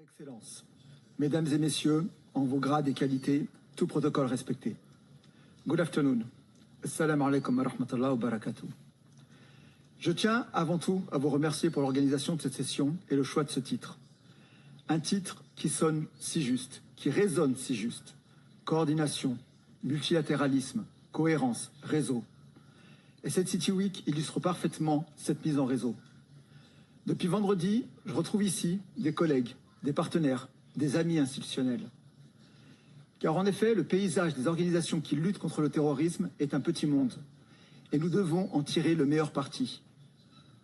Excellences, Mesdames et Messieurs, en vos grades et qualités, tout protocole respecté. Good afternoon. Assalamu alaikum wa rahmatullahi wa barakatuh. Je tiens avant tout à vous remercier pour l'organisation de cette session et le choix de ce titre. Un titre qui sonne si juste, qui résonne si juste. Coordination, multilatéralisme, cohérence, réseau. Et cette City Week illustre parfaitement cette mise en réseau. Depuis vendredi, je retrouve ici des collègues, des partenaires, des amis institutionnels. Car en effet, le paysage des organisations qui luttent contre le terrorisme est un petit monde. Et nous devons en tirer le meilleur parti.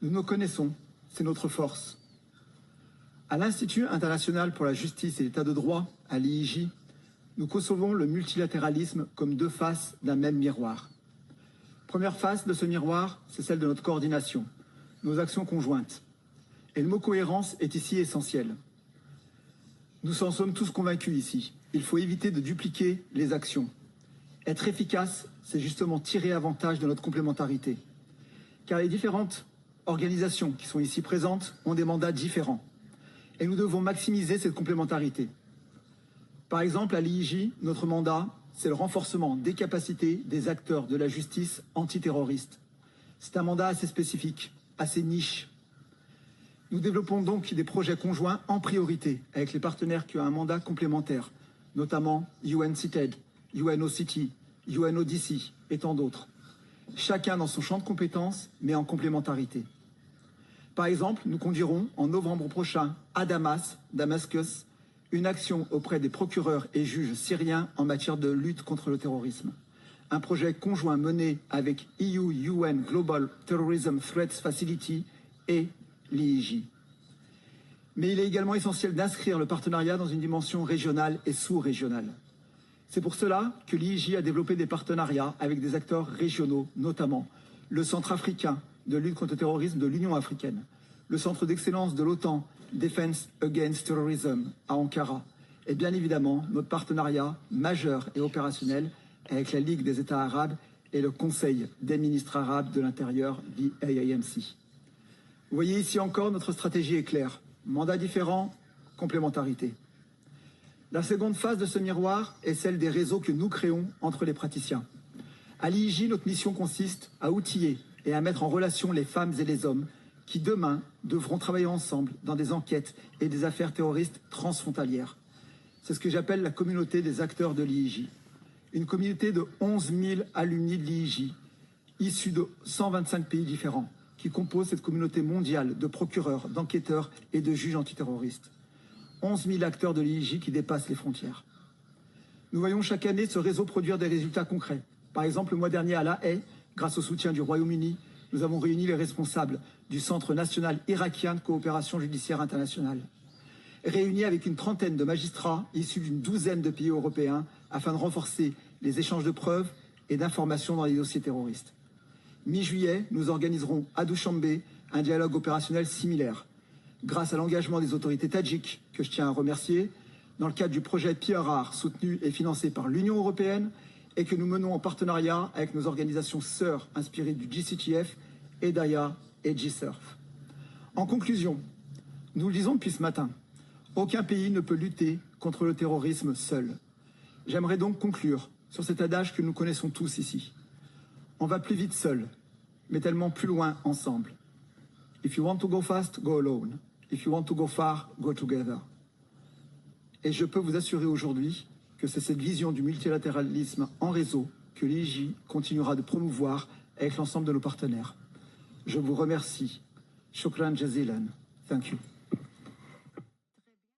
Nous nous connaissons, c'est notre force. À l'Institut international pour la justice et l'état de droit, à l'IIJ, nous concevons le multilatéralisme comme deux faces d'un même miroir. Première face de ce miroir, c'est celle de notre coordination, nos actions conjointes. Et le mot cohérence est ici essentiel. Nous en sommes tous convaincus ici. Il faut éviter de dupliquer les actions. Être efficace, c'est justement tirer avantage de notre complémentarité. Car les différentes organisations qui sont ici présentes ont des mandats différents. Et nous devons maximiser cette complémentarité. Par exemple, à l'IIJ, notre mandat, c'est le renforcement des capacités des acteurs de la justice antiterroriste. C'est un mandat assez spécifique, assez niche. Nous développons donc des projets conjoints en priorité avec les partenaires qui ont un mandat complémentaire, notamment UNCITED, UNOCT, UNODC et tant d'autres. Chacun dans son champ de compétences, mais en complémentarité. Par exemple, nous conduirons en novembre prochain à Damascus, une action auprès des procureurs et juges syriens en matière de lutte contre le terrorisme. Un projet conjoint mené avec EU-UN Global Terrorism Threats Facility et l'IIJ. Mais il est également essentiel d'inscrire le partenariat dans une dimension régionale et sous-régionale. C'est pour cela que l'IIJ a développé des partenariats avec des acteurs régionaux, notamment le Centre africain de lutte contre le terrorisme de l'Union africaine, le Centre d'excellence de l'OTAN, Defense Against Terrorism, à Ankara, et bien évidemment notre partenariat majeur et opérationnel avec la Ligue des États arabes et le Conseil des ministres arabes de l'Intérieur, l'IAMC. Vous voyez ici encore, notre stratégie est claire. Mandat différent, complémentarité. La seconde phase de ce miroir est celle des réseaux que nous créons entre les praticiens. À l'IIJ, notre mission consiste à outiller et à mettre en relation les femmes et les hommes qui, demain, devront travailler ensemble dans des enquêtes et des affaires terroristes transfrontalières. C'est ce que j'appelle la communauté des acteurs de l'IIJ. Une communauté de 11 000 alumni de l'IIJ, issus de 125 pays différents, qui composent cette communauté mondiale de procureurs, d'enquêteurs et de juges antiterroristes. 11 000 acteurs de l'IIJ qui dépassent les frontières. Nous voyons chaque année ce réseau produire des résultats concrets. Par exemple, le mois dernier à La Haye, grâce au soutien du Royaume-Uni, nous avons réuni les responsables du Centre national irakien de coopération judiciaire internationale, réunis avec une trentaine de magistrats issus d'une douzaine de pays européens afin de renforcer les échanges de preuves et d'informations dans les dossiers terroristes. Mi-juillet, nous organiserons à Douchambé un dialogue opérationnel similaire, grâce à l'engagement des autorités tadjiques, que je tiens à remercier, dans le cadre du projet PRR soutenu et financé par l'Union européenne et que nous menons en partenariat avec nos organisations sœurs inspirées du GCTF, EDAIA et GSURF. En conclusion, nous le disons depuis ce matin, aucun pays ne peut lutter contre le terrorisme seul. J'aimerais donc conclure sur cet adage que nous connaissons tous ici. On va plus vite seul, mais tellement plus loin ensemble. If you want to go fast, go alone. If you want to go far, go together. Et je peux vous assurer aujourd'hui que c'est cette vision du multilatéralisme en réseau que l'IIJ continuera de promouvoir avec l'ensemble de nos partenaires. Je vous remercie. Shukran jazilan. Thank you.